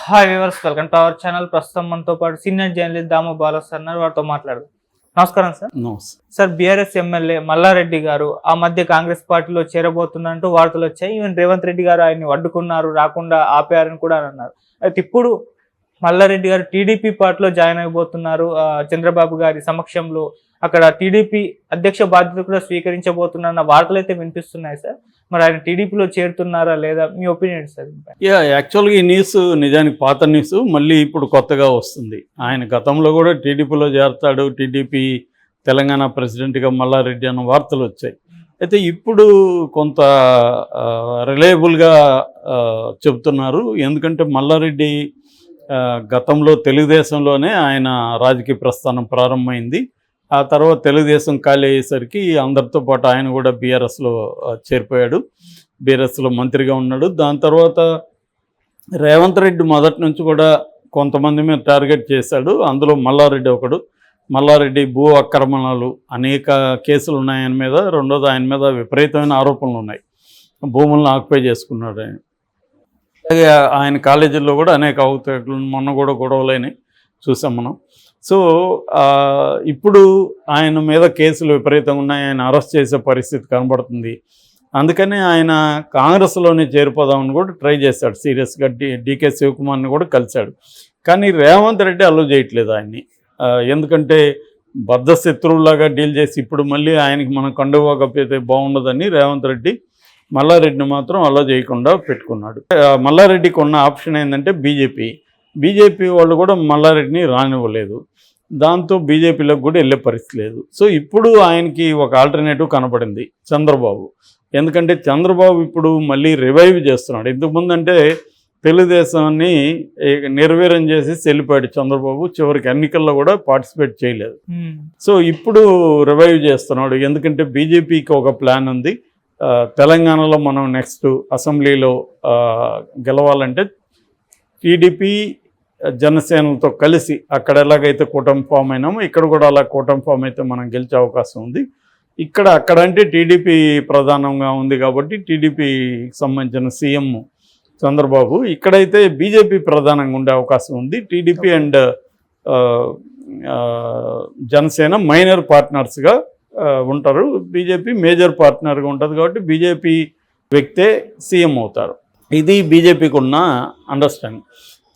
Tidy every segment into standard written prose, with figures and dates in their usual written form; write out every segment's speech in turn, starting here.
Hi viewers, welcome to our channel. ప్రస్తుతం మనతో పాటు సీనియర్ జర్నలిస్ట్ దాము బాలస్ అన్నారు. వారితో మాట్లాడదాం. నమస్కారం sir. Sir, BRS MLA Malla Reddy గారు ఆ మధ్య కాంగ్రెస్ పార్టీలో చేరబోతున్నట్టు వార్తలు వచ్చాయి. ఈవెన్ రేవంత్ రెడ్డి గారు ఆయన్ని అడ్డుకున్నారు, రాకుండా ఆపారని కూడా అన్నారు. అయితే ఇప్పుడు మల్లారెడ్డి గారు టీడీపీ పార్టీలో జాయిన్ అయిపోతున్నారు. చంద్రబాబు గారి సమక్షంలో అక్కడ టీడీపీ అధ్యక్ష బాధ్యత కూడా స్వీకరించబోతున్న వార్తలు అయితే వినిపిస్తున్నాయి సార్. మరి ఆయన టీడీపీలో చేరుతున్నారా లేదా, మీ ఒపీనియన్ సార్? యాక్చువల్గా ఈ న్యూస్ నిజానికి పాత న్యూస్, మళ్ళీ ఇప్పుడు కొత్తగా వస్తుంది. ఆయన గతంలో కూడా టీడీపీలో చేరతాడు, టీడీపీ తెలంగాణ ప్రెసిడెంట్గా మల్లారెడ్డి అన్న వార్తలు వచ్చాయి. అయితే ఇప్పుడు కొంత రిలయబుల్గా చెబుతున్నారు. ఎందుకంటే మల్లారెడ్డి గతంలో తెలుగుదేశంలోనే ఆయన రాజకీయ ప్రస్థానం ప్రారంభమైంది. ఆ తర్వాత తెలుగుదేశం ఖాళీ అయ్యేసరికి అందరితో పాటు ఆయన కూడా బీఆర్ఎస్లో చేరిపోయాడు. బీఆర్ఎస్లో మంత్రిగా ఉన్నాడు. దాని తర్వాత రేవంత్ రెడ్డి మొదటి నుంచి కూడా కొంతమంది మీద టార్గెట్ చేశాడు. అందులో మల్లారెడ్డి ఒకడు. మల్లారెడ్డి భూ ఆక్రమణలు అనేక కేసులు ఉన్నాయి ఆయన మీద. రెండోది, ఆయన మీద విపరీతమైన ఆరోపణలు ఉన్నాయి. భూములను ఆక్యుపై చేసుకున్నాడు ఆయన. అలాగే ఆయన కాలేజీల్లో కూడా అనేక అవకతవకలు, మొన్న కూడా గొడవలైనవి చూసాం మనం. సో ఇప్పుడు ఆయన మీద కేసులు విపరీతంగా ఉన్నాయి. ఆయన అరెస్ట్ చేసే పరిస్థితి కనబడుతుంది. అందుకని ఆయన కాంగ్రెస్లోనే చేరిపోదామని కూడా ట్రై చేశాడు సీరియస్గా. డీకే శివకుమార్ని కూడా కలిశాడు. కానీ రేవంత్ రెడ్డి అలో చేయట్లేదు ఆయన్ని. ఎందుకంటే బద్ధ శత్రువులాగా డీల్ చేసి ఇప్పుడు మళ్ళీ ఆయనకి మనం కండువా కప్పితే బాగుండదని రేవంత్ రెడ్డి మల్లారెడ్డిని మాత్రం అలో చేయకుండా పెట్టుకున్నాడు. మల్లారెడ్డికి ఉన్న ఆప్షన్ ఏంటంటే బీజేపీ వాళ్ళు కూడా మల్లారెడ్డిని రానివ్వలేదు. దాంతో బీజేపీలోకి కూడా వెళ్ళే పరిస్థితి లేదు. సో ఇప్పుడు ఆయనకి ఒక ఆల్టర్నేటివ్ కనపడింది చంద్రబాబు. ఎందుకంటే చంద్రబాబు ఇప్పుడు మళ్ళీ రివైవ్ చేస్తున్నాడు. ఇంతకుముందు అంటే తెలుగుదేశాన్ని నిర్వీర్యం చేసి వెళ్ళిపోయాడు చంద్రబాబు. చివరికి ఎన్నికల్లో కూడా పార్టిసిపేట్ చేయలేదు. సో ఇప్పుడు రివైవ్ చేస్తున్నాడు. ఎందుకంటే బీజేపీకి ఒక ప్లాన్ ఉంది. తెలంగాణలో మనం నెక్స్ట్ అసెంబ్లీలో గెలవాలంటే టీడీపీ జనసేనలతో కలిసి అక్కడ ఎలాగైతే కూటమి ఫామ్ అయినామో ఇక్కడ కూడా అలా కూటమి ఫామ్ అయితే మనం గెలిచే అవకాశం ఉంది. అక్కడంటే టీడీపీ ప్రధానంగా ఉంది కాబట్టి టీడీపీకి సంబంధించిన సీఎం చంద్రబాబు. ఇక్కడైతే బీజేపీ ప్రధానంగా ఉండే అవకాశం ఉంది. టీడీపీ అండ్ జనసేన మైనర్ పార్ట్నర్స్గా ఉంటారు. బీజేపీ మేజర్ పార్ట్నర్గా ఉంటుంది కాబట్టి బీజేపీ వ్యక్తే సీఎం అవుతారు. ఇది బీజేపీకి ఉన్న అండర్స్టాండింగ్.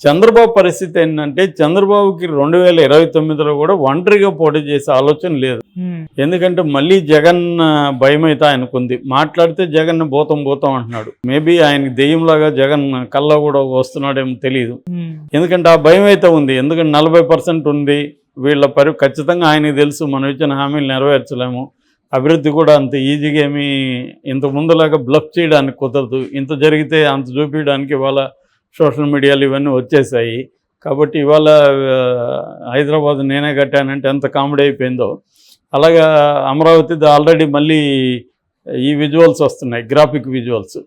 చంద్రబాబు పరిస్థితి ఏంటంటే చంద్రబాబుకి 2029లో కూడా ఒంటరిగా పోటీ చేసే ఆలోచన లేదు. ఎందుకంటే మళ్ళీ జగన్ భయం అయితే ఆయనకుంది. మాట్లాడితే జగన్ పోతాం అంటున్నాడు. మేబీ ఆయనకి దెయ్యంలాగా జగన్ కల్లా కూడా వస్తున్నాడేమో తెలియదు. ఎందుకంటే ఆ భయం అయితే ఉంది. ఎందుకంటే 40% ఉంది. వీళ్ళ ఖచ్చితంగా ఆయనకి తెలుసు మనం ఇచ్చిన హామీలు నెరవేర్చలేము. అభివృద్ధి కూడా అంత ఈజీగా ఏమీ ఇంత ముందులాగా బ్లఫ్ చేయడానికి కుదరదు. ఇంత జరిగితే అంత చూపించడానికి ఇవాళ సోషల్ మీడియాలు ఇవన్నీ వచ్చేసాయి. కాబట్టి ఇవాళ హైదరాబాద్ నేనే కట్టానంటే ఎంత కామెడీ అయిపోయిందో అలాగా అమరావతిది ఆల్రెడీ మళ్ళీ ఈ విజువల్స్ వస్తున్నాయి, గ్రాఫిక్ విజువల్స్,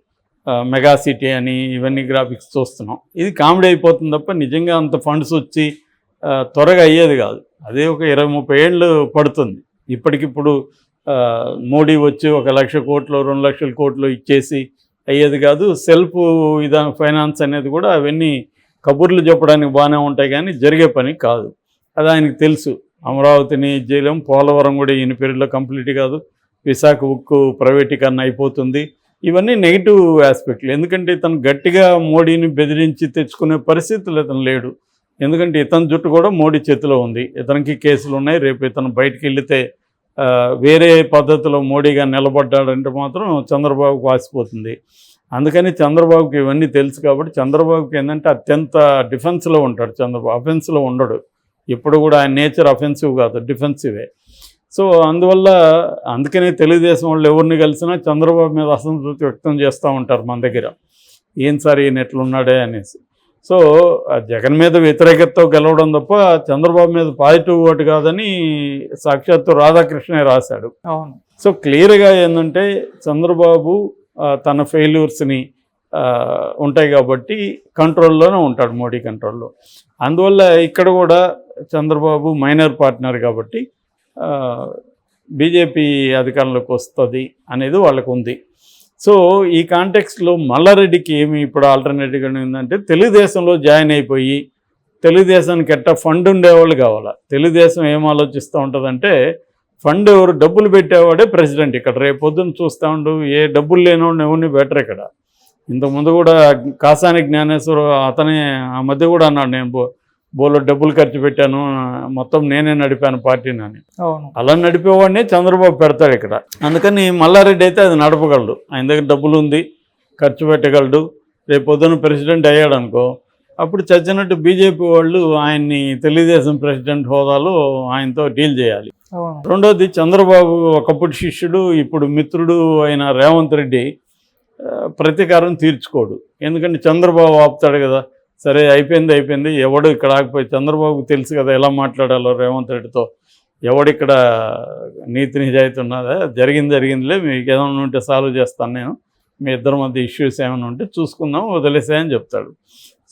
మెగా సిటీ అని ఇవన్నీ గ్రాఫిక్స్ చూస్తున్నాం. ఇది కామెడీ అయిపోతుంది తప్ప నిజంగా అంత ఫండ్స్ వచ్చి త్వరగా అయ్యేది కాదు. అదే ఒక 20-30 ఏళ్ళు పడుతుంది. ఇప్పటికిప్పుడు మోడీ వచ్చి 1 లక్ష కోట్లు 2 లక్షల కోట్లు ఇచ్చేసి అయ్యేది కాదు. సెల్ఫ్ ఫైనాన్స్ అనేది కూడా అవన్నీ కబుర్లు చెప్పడానికి బాగానే ఉంటాయి కానీ జరిగే పని కాదు. అది ఆయనకు తెలుసు. అమరావతిని చేయలేం, పోలవరం కూడా ఈయన పీరియడ్లో కంప్లీట్ కాదు, విశాఖ ఉక్కు ప్రైవేటీకరణ అయిపోతుంది. ఇవన్నీ నెగిటివ్ ఆస్పెక్ట్లు. ఎందుకంటే ఇతను గట్టిగా మోడీని బెదిరించి తెచ్చుకునే పరిస్థితులు ఇతను లేడు. ఎందుకంటే ఇతని జుట్టు కూడా మోడీ చేతిలో ఉంది. ఇతనికి కేసులు ఉన్నాయి. రేపు ఇతను బయటికి వెళితే వేరే పద్ధతిలో మోడీగా నిలబడ్డాడంటే మాత్రం చంద్రబాబుకు వాసిపోతుంది. అందుకని చంద్రబాబుకి ఇవన్నీ తెలుసు. కాబట్టి చంద్రబాబుకి ఏంటంటే అత్యంత డిఫెన్స్లో ఉంటాడు చంద్రబాబు. అఫెన్స్లో ఉండడు. ఇప్పుడు కూడా ఆయన నేచర్ అఫెన్సివ్ కాదు, డిఫెన్సివే. సో అందుకనే తెలుగుదేశం వాళ్ళు ఎవరిని కలిసినా చంద్రబాబు మీద అసంతృప్తి వ్యక్తం చేస్తూ ఉంటారు మన దగ్గర. ఏం సార్ ఈయన ఎట్లున్నాడే అనేసి. సో జగన్ మీద వ్యతిరేకతతో గెలవడం తప్ప చంద్రబాబు మీద పాజిటివ్ ఓటు కాదని సాక్షాత్తు రాధాకృష్ణే రాశాడు. సో క్లియర్గా ఏంటంటే చంద్రబాబు తన ఫెయిల్యూర్స్ని ఉంటాయి కాబట్టి కంట్రోల్లోనే ఉంటాడు, మోడీ కంట్రోల్లో. అందువల్ల ఇక్కడ కూడా చంద్రబాబు మైనర్ పార్ట్నర్ కాబట్టి బీజేపీ అధికారంలోకి వస్తుంది అనేది వాళ్ళకు ఉంది. సో ఈ కాంటెక్స్లో మల్లారెడ్డికి ఏమి ఇప్పుడు ఆల్టర్నేటివ్గా ఏంటంటే తెలుగుదేశంలో జాయిన్ అయిపోయి తెలుగుదేశానికి ఎట్టా ఫండ్ ఉండేవాళ్ళు కావాలా. తెలుగుదేశం ఏం ఆలోచిస్తూ ఉంటుందంటే ఫండ్ ఎవరు డబ్బులు పెట్టేవాడే ప్రెసిడెంట్. ఇక్కడ రేపు పొద్దున్న చూస్తూ ఉండు, ఏ డబ్బులు లేనివాడిని ఎవరిని బెటర్ ఇక్కడ. ఇంతకుముందు కూడా కాసాని జ్ఞానేశ్వర అతనే ఆ మధ్య కూడా అన్నాడు, నేను బోలో డబ్బులు ఖర్చు పెట్టాను, మొత్తం నేనే నడిపాను పార్టీని అని. అలా నడిపేవాడిని చంద్రబాబు పెడతాడు ఇక్కడ. అందుకని మల్లారెడ్డి అయితే అది నడపగలడు. ఆయన దగ్గర డబ్బులు ఉంది, ఖర్చు పెట్టగలడు. రేపు పొద్దున్న ప్రెసిడెంట్ అయ్యాడు అనుకో, అప్పుడు చచ్చినట్టు బీజేపీ వాళ్ళు ఆయన్ని తెలుగుదేశం ప్రెసిడెంట్ హోదాలో ఆయనతో డీల్ చేయాలి. రెండోది, చంద్రబాబు ఒకప్పుడు శిష్యుడు ఇప్పుడు మిత్రుడు అయిన రేవంత్ రెడ్డి ప్రతీకారం తీర్చుకోడు. ఎందుకంటే చంద్రబాబు ఆపుతాడు కదా, సరే అయిపోయింది, ఎవడు ఇక్కడ ఆగిపోయి చంద్రబాబుకు తెలుసు కదా ఎలా మాట్లాడాలో రేవంత్ రెడ్డితో, ఎవడిక్కడ నీతి నిజాయితీ ఉన్నదా, జరిగిందిలే, మీకు ఏమైనా ఉంటే సాల్వ్ చేస్తాను నేను, మీ ఇద్దరి మధ్య ఇష్యూస్ ఏమైనా ఉంటే చూసుకుందాం, వదిలేసాయని చెప్తాడు.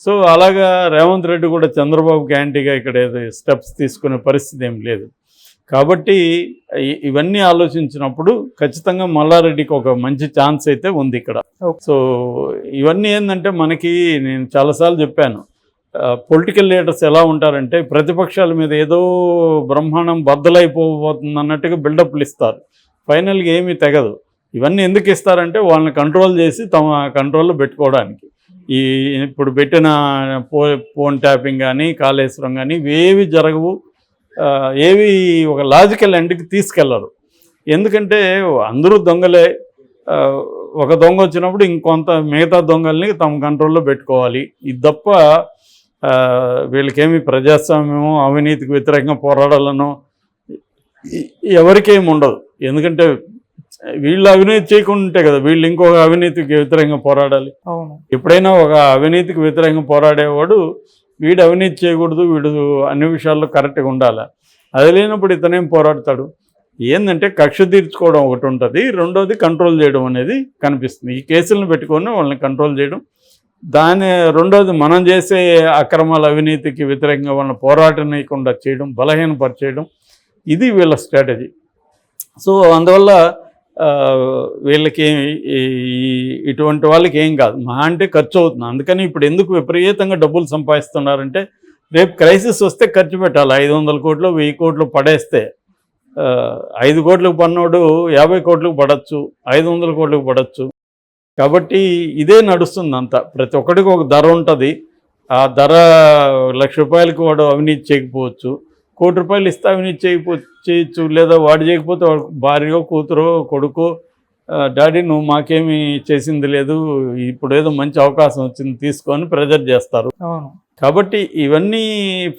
సో అలాగా రేవంత్ రెడ్డి కూడా చంద్రబాబుకి యాంటీగా ఇక్కడ ఏదో స్టెప్స్ తీసుకునే పరిస్థితి ఏం లేదు. కాబట్టి ఇవన్నీ ఆలోచించినప్పుడు ఖచ్చితంగా మల్లారెడ్డికి ఒక మంచి ఛాన్స్ అయితే ఉంది ఇక్కడ. సో ఇవన్నీ ఏంటంటే మనకి, నేను చాలాసార్లు చెప్పాను, పొలిటికల్ లీడర్స్ ఎలా ఉంటారంటే ప్రతిపక్షాల మీద ఏదో బ్రహ్మాండం బద్దలైపోతుంది అన్నట్టుగా బిల్డప్లు ఇస్తారు, ఫైనల్గా ఏమీ తెగదు. ఇవన్నీ ఎందుకు ఇస్తారంటే వాళ్ళని కంట్రోల్ చేసి తమ కంట్రోల్లో పెట్టుకోవడానికి. ఈ ఇప్పుడు పెట్టిన ఫోన్ ట్యాపింగ్ కానీ కాళేశ్వరం కానీ ఇవేవి జరగవు, ఏవి ఒక లాజికల్ ఎండ్కి తీసుకెళ్లరు. ఎందుకంటే అందరూ దొంగలే, ఒక దొంగ వచ్చినప్పుడు ఇంకొంత మిగతా దొంగల్ని తమ కంట్రోల్లో పెట్టుకోవాలి. ఇది తప్ప వీళ్ళకేమి ప్రజాస్వామ్యమో అవినీతికి వ్యతిరేకంగా పోరాడాలనో ఎవరికేమి ఉండదు. ఎందుకంటే వీళ్ళు అవినీతి చేయకుండా ఉంటే కదా వీళ్ళు ఇంకొక అవినీతికి వ్యతిరేకంగా పోరాడాలి. ఎప్పుడైనా ఒక అవినీతికి వ్యతిరేకంగా పోరాడేవాడు వీడు అవినీతి చేయకూడదు, వీడు అన్ని విషయాల్లో కరెక్ట్గా ఉండాలి. అది లేనప్పుడు ఇతనేం పోరాడతాడు. ఏంటంటే కక్ష తీర్చుకోవడం ఒకటి ఉంటుంది, రెండోది కంట్రోల్ చేయడం అనేది కనిపిస్తుంది. ఈ కేసులను పెట్టుకొని వాళ్ళని కంట్రోల్ చేయడం, రెండోది మనం చేసే అక్రమాల అవినీతికి వ్యతిరేకంగా వాళ్ళని పోరాటనీయకుండా చేయడం, బలహీనపరిచేయడం, ఇది వీళ్ళ స్ట్రాటజీ. సో అందువల్ల వీళ్ళకి ఇటువంటి వాళ్ళకి ఏం కాదు, మహా అంటే ఖర్చు అవుతుంది. అందుకని ఇప్పుడు ఎందుకు విపరీతంగా డబ్బులు సంపాదిస్తున్నారంటే రేపు క్రైసిస్ వస్తే ఖర్చు పెట్టాలి. 500 కోట్లు 1000 కోట్లు పడేస్తే 5 కోట్లకు పడినోడు 50 కోట్లకు పడవచ్చు, 500 కోట్లకు పడవచ్చు. కాబట్టి ఇదే నడుస్తుంది అంతా. ప్రతి ఒక్కడికి ఒక ధర ఉంటుంది. ఆ ధర ₹1,00,000 వాడు అవినీతి చేయకపోవచ్చు, ₹1,00,000 ఇస్తే అవినీతి చేయొచ్చు. లేదా వాడు చేయకపోతే వాడు భార్యో కూతురో కొడుకో, డాడీ నువ్వు మాకేమీ చేసింది లేదు, ఇప్పుడు ఏదో మంచి అవకాశం వచ్చింది తీసుకొని ప్రెజర్ చేస్తారు. కాబట్టి ఇవన్నీ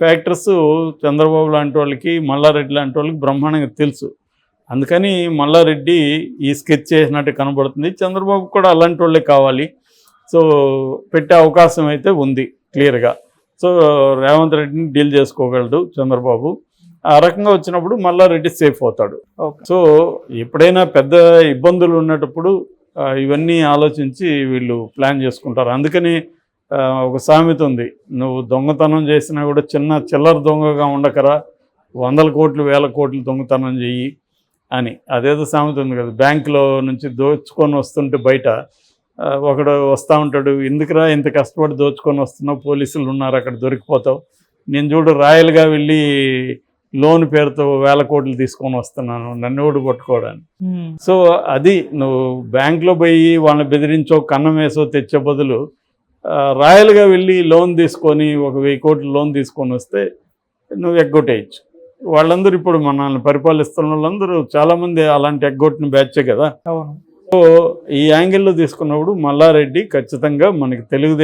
ఫ్యాక్టర్స్ చంద్రబాబు లాంటి వాళ్ళకి, మల్లారెడ్డి లాంటి వాళ్ళకి బ్రహ్మాండంగా తెలుసు. అందుకని మల్లారెడ్డి ఈ స్కెచ్ చేసినట్టు కనబడుతుంది. చంద్రబాబు కూడా అలాంటి వాళ్ళే కావాలి. సో పెట్టే అవకాశం అయితే ఉంది క్లియర్గా. సో రేవంత్ రెడ్డిని డీల్ చేసుకోగలడు చంద్రబాబు. ఆ రకంగా వచ్చినప్పుడు మల్లారెడ్డి సేఫ్ అవుతాడు. సో ఎప్పుడైనా పెద్ద ఇబ్బందులు ఉన్నప్పుడు ఇవన్నీ ఆలోచించి వీళ్ళు ప్లాన్ చేసుకుంటారు. అందుకని ఒక సామెత ఉంది, నువ్వు దొంగతనం చేసినా కూడా చిల్లర దొంగగా ఉండకరా, 100 కోట్లు 1000 కోట్లు దొంగతనం చెయ్యి అని. అదేదో సామెత ఉంది కదా, బ్యాంకులో నుంచి దోచుకొని వస్తుంటే బయట ఒకడు వస్తూ ఉంటాడు, ఎందుకురా ఇంత కష్టపడి దోచుకొని వస్తున్నావు, పోలీసులు ఉన్నారు అక్కడ దొరికిపోతావు, నేను చూడు రాయల్గా వెళ్ళి లోన్ పేరుతో 1000 కోట్లు తీసుకొని వస్తున్నాను, నన్ను ఓడి పట్టుకోవడానికి. సో అది నువ్వు బ్యాంకులో పోయి వాళ్ళని బెదిరించో కన్నం వేసో తెచ్చే బదులు రాయల్గా వెళ్ళి లోన్ తీసుకొని 1000 కోట్లు లోన్ తీసుకొని వస్తే నువ్వు ఎగ్గొట్టేయచ్చు. వాళ్ళందరూ ఇప్పుడు మనల్ని పరిపాలిస్తున్న వాళ్ళందరూ చాలామంది అలాంటి ఎగ్గొట్టిన బ్యాచే కదా. సో ఈ యాంగిల్లో తీసుకున్నప్పుడు మల్లారెడ్డి ఖచ్చితంగా మనకి తెలుగుదేశం